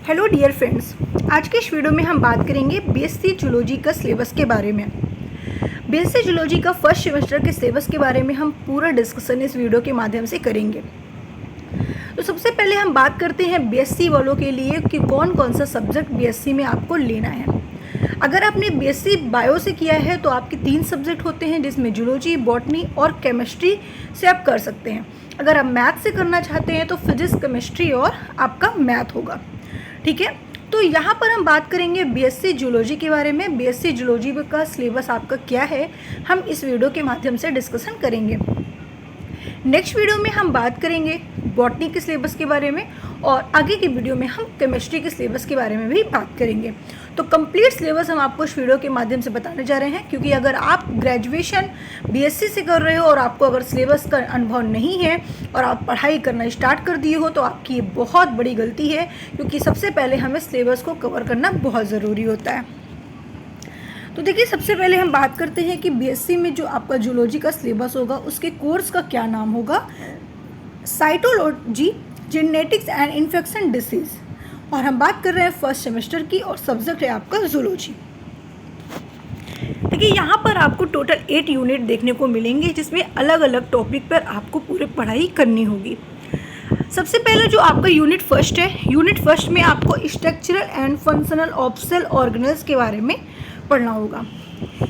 Hello dear friends, आज के इस वीडियो में हम बात करेंगे बीएससी जूलॉजी का सिलेबस के बारे में। बीएससी जूलॉजी का फर्स्ट सेमेस्टर के सिलेबस के बारे में हम पूरा डिस्कशन इस वीडियो के माध्यम से करेंगे। तो सबसे पहले हम बात करते हैं बीएससी वालों के लिए कि कौन कौन सा सब्जेक्ट बीएससी में आपको लेना है। अगर आपने बीएससी बायो से किया है तो आपके 3 सब्जेक्ट होते हैं, जिसमें जूलॉजी, बॉटनी और केमिस्ट्री से आप कर सकते हैं। अगर आप मैथ से करना चाहते हैं तो फिजिक्स, केमिस्ट्री और आपका मैथ होगा। ठीक है, तो यहाँ पर हम बात करेंगे बीएससी जूलॉजी के बारे में। बीएससी जूलॉजी का सिलेबस आपका क्या है, हम इस वीडियो के माध्यम से डिस्कशन करेंगे। नेक्स्ट वीडियो में हम बात करेंगे बॉटनी के सिलेबस के बारे में और आगे की वीडियो में हम केमिस्ट्री के सिलेबस के बारे में भी बात करेंगे। तो कंप्लीट सिलेबस हम आपको इस वीडियो के माध्यम से बताने जा रहे हैं, क्योंकि अगर आप ग्रेजुएशन बीएससी से कर रहे हो और आपको अगर सिलेबस का अनुभव नहीं है और आप पढ़ाई करना स्टार्ट कर दिए हो तो आपकी ये बहुत बड़ी गलती है, क्योंकि सबसे पहले हमें सिलेबस को कवर करना बहुत ज़रूरी होता है। तो देखिए, सबसे पहले हम बात करते हैं कि बीएससी में जो आपका जूलॉजी का सिलेबस होगा उसके कोर्स का क्या नाम होगा। Cytology, genetics and infection disease, और हम बात कर रहे हैं फर्स्ट सेमेस्टर की और सब्जेक्ट है आपका जूलॉजी। देखिए, यहाँ पर आपको टोटल 8 यूनिट देखने को मिलेंगे, जिसमें अलग अलग टॉपिक पर आपको पूरी पढ़ाई करनी होगी। सबसे पहले जो आपका यूनिट फर्स्ट है, यूनिट फर्स्ट में आपको structural and functional of cell organelles के बारे में पढ़ना होगा,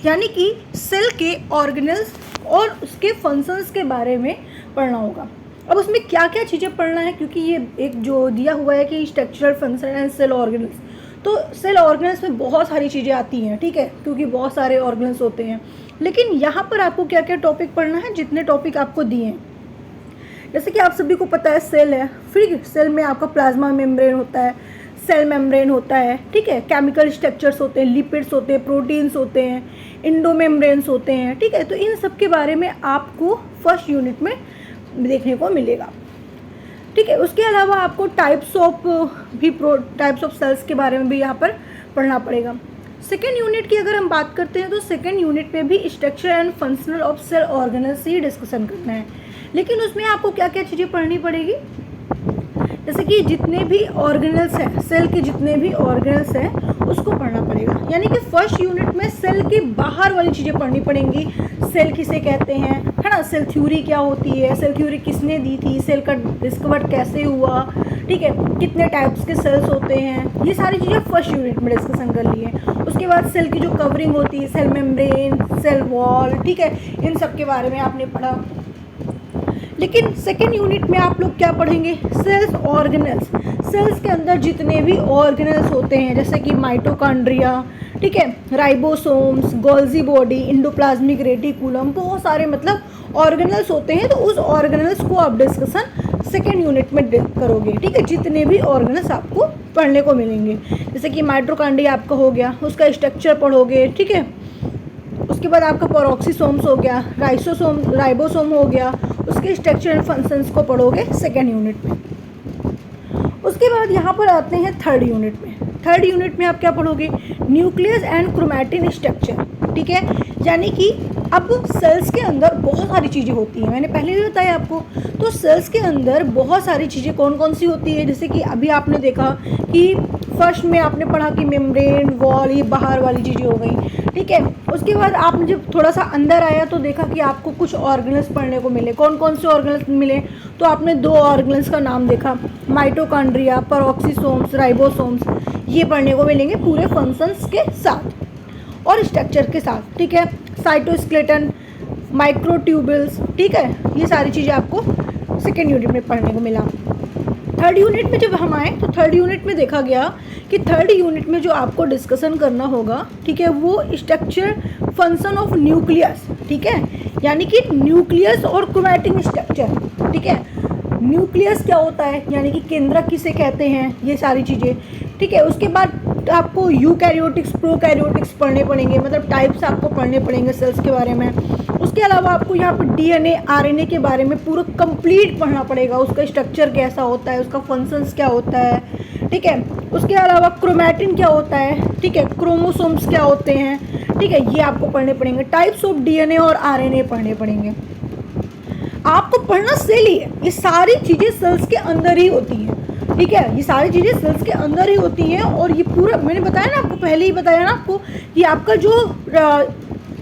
यानी कि सेल के ऑर्गेनल्स और उसके फंक्शंस के बारे में पढ़ना होगा। अब उसमें क्या क्या चीज़ें पढ़ना है, क्योंकि ये एक जो दिया हुआ है कि structural, functional and cell organelles, तो सेल ऑर्गेनल्स में बहुत सारी चीज़ें आती हैं, ठीक है, क्योंकि बहुत सारे ऑर्गेनल्स होते हैं। लेकिन यहाँ पर आपको क्या क्या टॉपिक पढ़ना है, जितने टॉपिक आपको दिए हैं। जैसे कि आप सभी को पता है सेल है, फिर सेल में आपका प्लाज्मा मेम्ब्रेन होता है, सेल मेम्ब्रेन होता है, ठीक है, केमिकल स्ट्रक्चर्स होते हैं, लिपिड्स होते हैं, प्रोटीन्स होते हैं, इंडोमेम्ब्रेन्स होते हैं, ठीक है। तो इन सब के बारे में आपको फर्स्ट यूनिट में देखने को मिलेगा, ठीक है। उसके अलावा आपको टाइप्स ऑफ सेल्स के बारे में भी यहाँ पर पढ़ना पड़ेगा। सेकेंड यूनिट की अगर हम बात करते हैं तो सेकेंड यूनिट में भी structure and functional of cell organelles ही डिस्कशन करना है, लेकिन उसमें आपको क्या क्या चीज़ें पढ़नी पड़ेगी। जैसे कि जितने भी ऑर्गेनल्स हैं, सेल के जितने भी ऑर्गेनल्स हैं उसको पढ़ना पड़ेगा, यानी कि फर्स्ट यूनिट में सेल के बाहर वाली चीज़ें पढ़नी पड़ेंगी। सेल किसे कहते हैं, है ना, सेल थ्योरी क्या होती है, सेल थ्योरी किसने दी थी, सेल का डिस्कवर कैसे हुआ, ठीक है, कितने टाइप्स के सेल्स होते हैं, ये सारी चीज़ें फर्स्ट यूनिट में डिस्कशन कर लिए। उसके बाद सेल की जो कवरिंग होती है, सेल मेम्ब्रेन, सेल वॉल, ठीक है, इन सब के बारे में आपने पढ़ा। लेकिन सेकेंड यूनिट में आप लोग क्या पढ़ेंगे, सेल्स ऑर्गेनल्स, सेल्स के अंदर जितने भी ऑर्गेनल्स होते हैं, जैसे कि माइटोकॉन्ड्रिया, ठीक है, ribosomes, Golgi body, endoplasmic reticulum, बहुत सारे मतलब ऑर्गेनल्स होते हैं। तो उस ऑर्गेनल्स को आप डिस्कशन सेकेंड यूनिट में करोगे, ठीक है। जितने भी ऑर्गेनल्स आपको पढ़ने को मिलेंगे, जैसे कि माइटोकॉन्ड्रिया आपका हो गया, उसका स्ट्रक्चर पढ़ोगे, ठीक है। उसके बाद आपका पेरोक्सीसोम्स हो गया, राइबोसोम हो गया, उसके स्ट्रक्चर एंड फंक्शंस को पढ़ोगे सेकेंड यूनिट में। उसके बाद यहाँ पर आते हैं थर्ड यूनिट में। थर्ड यूनिट में आप क्या पढ़ोगे, न्यूक्लियस एंड क्रोमैटिन स्ट्रक्चर, ठीक है, यानी कि अब सेल्स के अंदर बहुत सारी चीज़ें होती हैं, मैंने पहले भी बताया आपको। तो सेल्स के अंदर बहुत सारी चीज़ें कौन कौन सी होती है, जैसे कि अभी आपने देखा कि फर्स्ट में आपने पढ़ा कि मेम्ब्रेन, वॉल, ये बाहर वाली चीज़ें हो गई, ठीक है। उसके बाद आपने जब थोड़ा सा अंदर आया तो देखा कि आपको कुछ ऑर्गेनल्स पढ़ने को मिले। कौन कौन से ऑर्गेनल्स मिले, तो आपने 2 ऑर्गेनल्स का नाम देखा, माइटोकॉन्ड्रिया, पेरोक्सीसोम्स, राइबोसोम्स, ये पढ़ने को मिलेंगे पूरे फंक्शंस के साथ और स्ट्रक्चर के साथ, ठीक है। साइटोस्केलेटन, माइक्रोट्यूबल्स, ठीक है, ये सारी चीज़ें आपको सेकेंड यूनिट में पढ़ने को मिला। थर्ड यूनिट में जब हम आए तो थर्ड यूनिट में देखा गया कि थर्ड यूनिट में जो आपको डिस्कशन करना होगा, ठीक है, वो स्ट्रक्चर फंक्शन ऑफ न्यूक्लियस, ठीक है, यानी कि न्यूक्लियस और क्रोमैटिन स्ट्रक्चर, ठीक है। न्यूक्लियस क्या होता है, यानी कि केंद्रक किसे कहते हैं, ये सारी चीज़ें, ठीक है। उसके बाद आपको यूकैरियोटिक्स, प्रोकैरियोटिक्स पढ़ने पड़ेंगे, मतलब टाइप्स आपको पढ़ने पड़ेंगे सेल्स के बारे में। उसके अलावा आपको यहाँ पर डीएनए, आरएनए के बारे में पूरा कंप्लीट पढ़ना पड़ेगा, उसका स्ट्रक्चर कैसा होता है, उसका फंक्शंस क्या होता है, ठीक है। उसके अलावा क्रोमैटिन क्या होता है, ठीक है, क्रोमोसोम्स क्या होते हैं, ठीक है, ये आपको पढ़ने पड़ेंगे। टाइप्स ऑफ डीएनए और आरएनए पढ़ने पड़ेंगे। आपको पढ़ना सेल ही है, ये सारी चीज़ें सेल्स के अंदर ही होती हैं, ठीक है। ये सारी चीज़ें सेल्स के अंदर ही होती हैं और ये पूरा मैंने बताया ना आपको, पहले ही बताया ना आपको कि आपका जो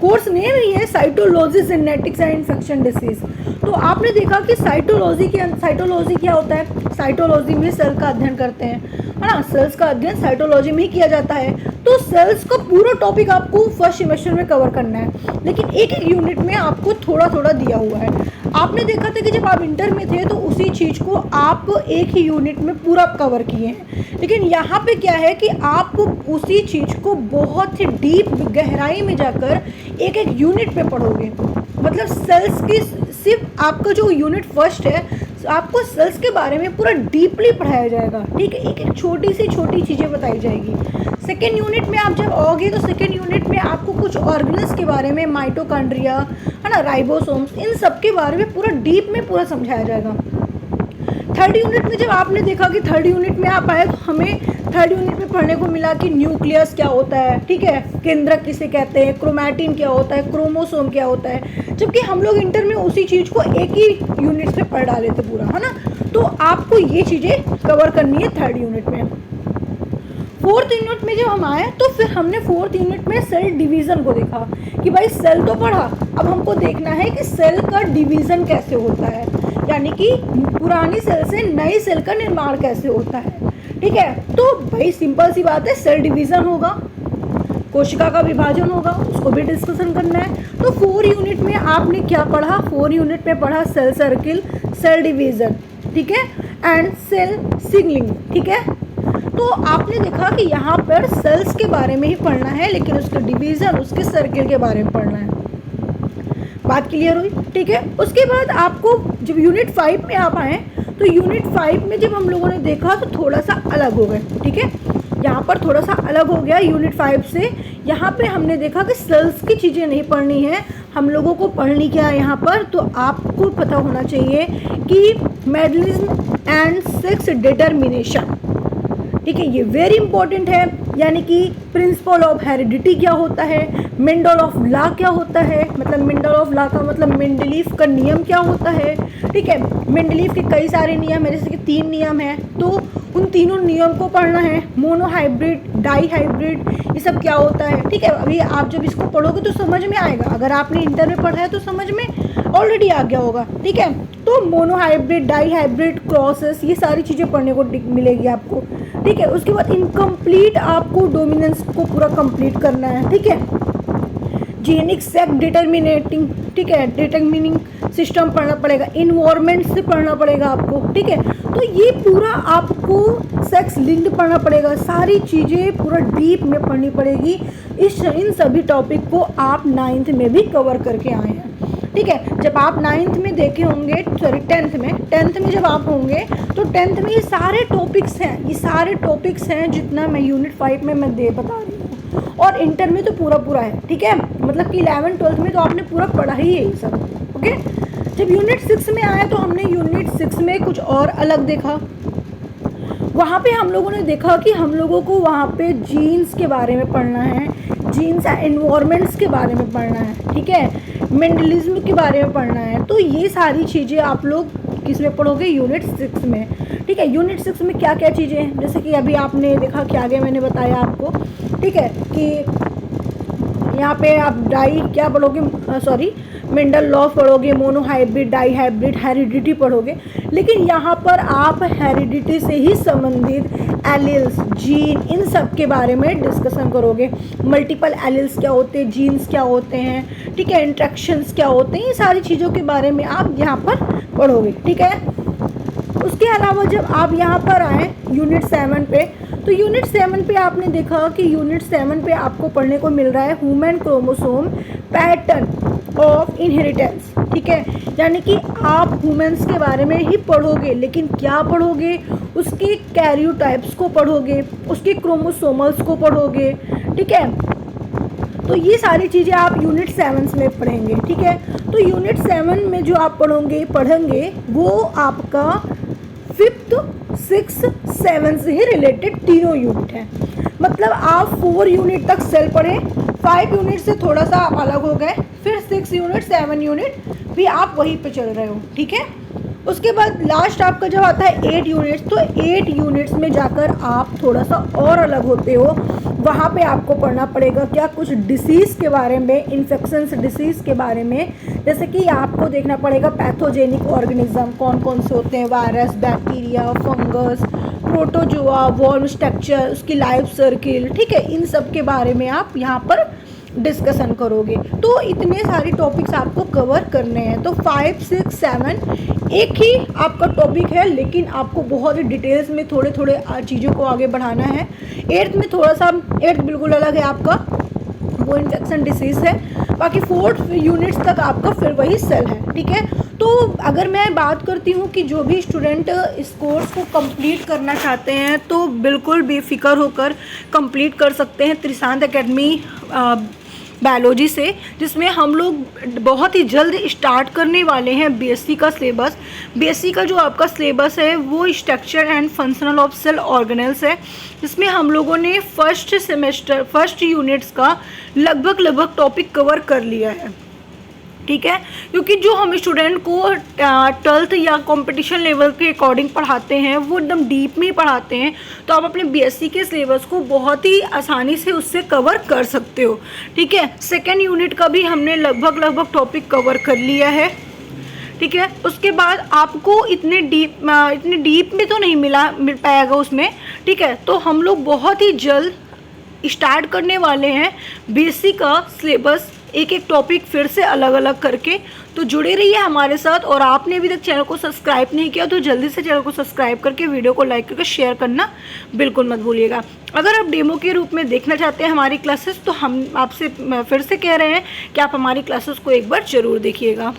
कोर्स नेम ही है cytology genetics and infection disease. तो आपने देखा कि साइटोलॉजी क्या होता है, साइटोलॉजी में सेल का अध्ययन करते हैं, है ना, सेल्स का अध्ययन साइटोलॉजी में ही किया जाता है। तो सेल्स का पूरा टॉपिक आपको फर्स्ट सेमेस्टर में कवर करना है, लेकिन एक एक यूनिट में आपको थोड़ा थोड़ा दिया हुआ है। आपने देखा था कि जब आप इंटर में थे तो उसी चीज़ को आप एक ही यूनिट में पूरा कवर किए हैं, लेकिन यहाँ पे क्या है कि आप उसी चीज़ को बहुत ही डीप गहराई में जाकर एक एक यूनिट पे पढ़ोगे। मतलब सेल्स की सिर्फ आपका जो यूनिट फर्स्ट है आपको सेल्स के बारे में पूरा डीपली पढ़ाया जाएगा, ठीक है, एक एक छोटी सी छोटी चीज़ें बताई जाएगी। सेकेंड यूनिट में आप जब आओगे तो सेकेंड यूनिट में आपको कुछ ऑर्गेनेल्स के बारे में, माइटोकॉन्ड्रिया, है ना, राइबोसोम्स, इन सब के बारे में पूरा डीप में पूरा समझाया जाएगा। थर्ड यूनिट में जब आपने देखा कि थर्ड यूनिट में आप आए तो हमें थर्ड यूनिट में पढ़ने को मिला कि न्यूक्लियस क्या होता है, ठीक है, केंद्रक किसे कहते हैं, क्रोमैटिन क्या होता है, क्रोमोसोम क्या होता है, जबकि हम लोग इंटर में उसी चीज़ को एक ही यूनिट से पढ़ डाले थे पूरा, है ना। तो आपको ये चीज़ें कवर करनी है थर्ड यूनिट में। फोर्थ यूनिट में जब हम आए तो फिर हमने फोर्थ यूनिट में सेल डिवीज़न को देखा कि भाई सेल तो पढ़ा, अब हमको देखना है कि सेल का डिवीज़न कैसे होता है, यानी कि पुरानी सेल से नई सेल का निर्माण कैसे होता है, ठीक है। तो भाई सिंपल सी बात है, सेल डिवीज़न होगा, कोशिका का विभाजन होगा, उसको भी डिस्कशन करना है। तो 4 यूनिट में आपने क्या पढ़ा, 4 यूनिट में पढ़ा सेल सर्किल, सेल डिवीज़न, ठीक है, एंड सेल सिग्नलिंग, ठीक है। तो आपने देखा कि यहाँ पर सेल्स के बारे में ही पढ़ना है, लेकिन उसके डिवीज़न, उसके सर्किल के बारे में पढ़ना है। बात क्लियर हुई, ठीक है। उसके बाद आपको जब यूनिट 5 में आप आए तो यूनिट 5 में जब हम लोगों ने देखा तो थोड़ा सा अलग हो गए, ठीक है, यहाँ पर थोड़ा सा अलग हो गया यूनिट 5 से। यहाँ पे हमने देखा कि सेल्स की चीज़ें नहीं पढ़नी है हम लोगों को, पढ़नी क्या है यहाँ पर, तो आपको पता होना चाहिए कि मेंडेलिज्म एंड सेक्स डिटर्मिनेशन, ठीक है, ये वेरी इंपॉर्टेंट है। यानी कि प्रिंसिपल ऑफ हेरिडिटी क्या होता है, मेंडल ऑफ लॉ क्या होता है, मतलब मेंडल ऑफ लॉ का मतलब मेंडलीफ का नियम क्या होता है, ठीक है। मेंडलीफ के कई सारे नियम है, जैसे कि 3 नियम है, तो उन तीनों नियम को पढ़ना है। मोनोहाइब्रिड, डाईहाइब्रिड, ये सब क्या होता है, ठीक है। अभी आप जब इसको पढ़ोगे तो समझ में आएगा, अगर आपने इंटर में पढ़ा है तो समझ में ऑलरेडी आ गया होगा, ठीक है। तो मोनोहाइब्रिड, डाईहाइब्रिड, क्रॉसेस, ये सारी चीज़ें पढ़ने को मिलेगी आपको, ठीक है। उसके बाद इनकम्प्लीट आपको डोमिनेंस को पूरा कंप्लीट करना है, ठीक है। जीनिक सेक्स डिटर्मिनेटिंग, ठीक है, डिटर्मिनिंग सिस्टम पढ़ना पड़ेगा, इन्वायरमेंट से पढ़ना पड़ेगा आपको, ठीक है। तो ये पूरा आपको सेक्स लिंक्ड पढ़ना पड़ेगा, सारी चीज़ें पूरा डीप में पढ़नी पड़ेगी। इन सभी टॉपिक को आप 9th में भी कवर करके आए हैं, ठीक है। जब आप 9th में देखे होंगे, सॉरी 10th में जब आप होंगे तो 10th में ये सारे टॉपिक्स हैं जितना मैं यूनिट 5 में मैं बता रही हूँ, और इंटर में तो पूरा है, ठीक है। मतलब कि 11th-12th में तो आपने पूरा पढ़ा ही है ये सब, ओके। जब यूनिट 6 में आया तो हमने यूनिट 6 में कुछ और अलग देखा। वहाँ पे हम लोगों ने देखा कि हम लोगों को वहाँ पे जीन्स के बारे में पढ़ना है, जीन्स एंड एनवायरमेंट्स के बारे में पढ़ना है, ठीक है, मेंडलिज्म के बारे में पढ़ना है। तो ये सारी चीज़ें आप लोग किस में पढ़ोगे, यूनिट 6 में, ठीक है। यूनिट 6 में क्या क्या चीज़ें हैं, जैसे कि अभी आपने देखा कि आगे मैंने बताया आपको, ठीक है, कि यहाँ पे आप क्या पढ़ोगे, मेंडल लॉ पढ़ोगे, मोनोहाइब्रिड, डाईहाइब्रिड, हेरिडिटी पढ़ोगे। लेकिन यहाँ पर आप हेरिडिटी से ही संबंधित एलील्स, जीन, इन सब के बारे में डिस्कशन करोगे। मल्टीपल एलील्स क्या होते हैं, जीन्स क्या होते हैं, ठीक है, इंट्रैक्शंस क्या होते हैं, ये सारी चीज़ों के बारे में आप यहाँ पर पढ़ोगे, ठीक है। उसके अलावा जब आप यहाँ पर आए यूनिट 7 पे, तो यूनिट 7 पे आपने देखा कि यूनिट 7 पे आपको पढ़ने को मिल रहा है human chromosome pattern of inheritance, ठीक है। यानी कि आप ह्यूमंस के बारे में ही पढ़ोगे, लेकिन क्या पढ़ोगे, उसके कैरियोटाइप्स को पढ़ोगे, उसके क्रोमोसोमल्स को पढ़ोगे, ठीक है। तो ये सारी चीज़ें आप यूनिट 7 में पढ़ेंगे, ठीक है। तो यूनिट 7 में जो आप पढ़ेंगे वो आपका 5th, 6th, 7th से ही रिलेटेड तीनों यूनिट हैं। मतलब आप 4 यूनिट तक सेल पढ़े, 5 यूनिट से थोड़ा सा आप अलग हो गए, फिर 6 यूनिट, 7 यूनिट भी आप वहीं पे चल रहे हो, ठीक है। उसके बाद लास्ट आपका जब आता है 8 यूनिट्स, तो 8 यूनिट्स में जाकर आप थोड़ा सा और अलग होते हो। वहाँ पे आपको पढ़ना पड़ेगा क्या, कुछ डिसीज़ के बारे में, इन्फेक्शंस डिसीज़ के बारे में। जैसे कि आपको देखना पड़ेगा पैथोजेनिक ऑर्गेनिज्म कौन कौन से होते हैं, virus, bacteria, fungus, protozoa, worm structure, उसकी लाइफ सर्किल, ठीक है, इन सब के बारे में आप यहाँ पर डिस्कशन करोगे। तो इतने सारे टॉपिक्स आपको कवर करने हैं। तो 5, 6, 7 एक ही आपका टॉपिक है, लेकिन आपको बहुत ही डिटेल्स में थोड़े थोड़े चीज़ों को आगे बढ़ाना है। 8th में थोड़ा सा, 8th बिल्कुल अलग है आपका, वो इन्फेक्शन डिसीज़ है। बाकी 4th यूनिट्स तक आपका फिर वही सेल है, ठीक है। तो अगर मैं बात करती हूँ कि जो भी स्टूडेंट इस कोर्स को कंप्लीट करना चाहते हैं तो बिल्कुल बेफिक्र होकर कंप्लीट कर सकते हैं त्रिशांत एकेडमी बायोलॉजी से, जिसमें हम लोग बहुत ही जल्द स्टार्ट करने वाले हैं बीएससी का सिलेबस। बीएससी का जो आपका सिलेबस है वो structure and functional of cell organelles है, जिसमें हम लोगों ने फर्स्ट यूनिट्स का लगभग टॉपिक कवर कर लिया है, ठीक है। क्योंकि जो हम स्टूडेंट को 12th या कंपटीशन लेवल के अकॉर्डिंग पढ़ाते हैं वो एकदम डीप में पढ़ाते हैं, तो आप अपने बीएससी के सिलेबस को बहुत ही आसानी से उससे कवर कर सकते हो, ठीक है। 2nd यूनिट का भी हमने लगभग टॉपिक कवर कर लिया है, ठीक है। उसके बाद आपको इतने डीप में तो नहीं मिल पाएगा उसमें, ठीक है। तो हम लोग बहुत ही जल्द स्टार्ट करने वाले हैं बीएससी का सिलेबस, एक एक टॉपिक फिर से अलग अलग करके। तो जुड़े रहिए हमारे साथ, और आपने अभी तक चैनल को सब्सक्राइब नहीं किया तो जल्दी से चैनल को सब्सक्राइब करके वीडियो को लाइक करके शेयर करना बिल्कुल मत भूलिएगा। अगर आप डेमो के रूप में देखना चाहते हैं हमारी क्लासेस, तो हम आपसे फिर से कह रहे हैं कि आप हमारी क्लासेस को एक बार ज़रूर देखिएगा।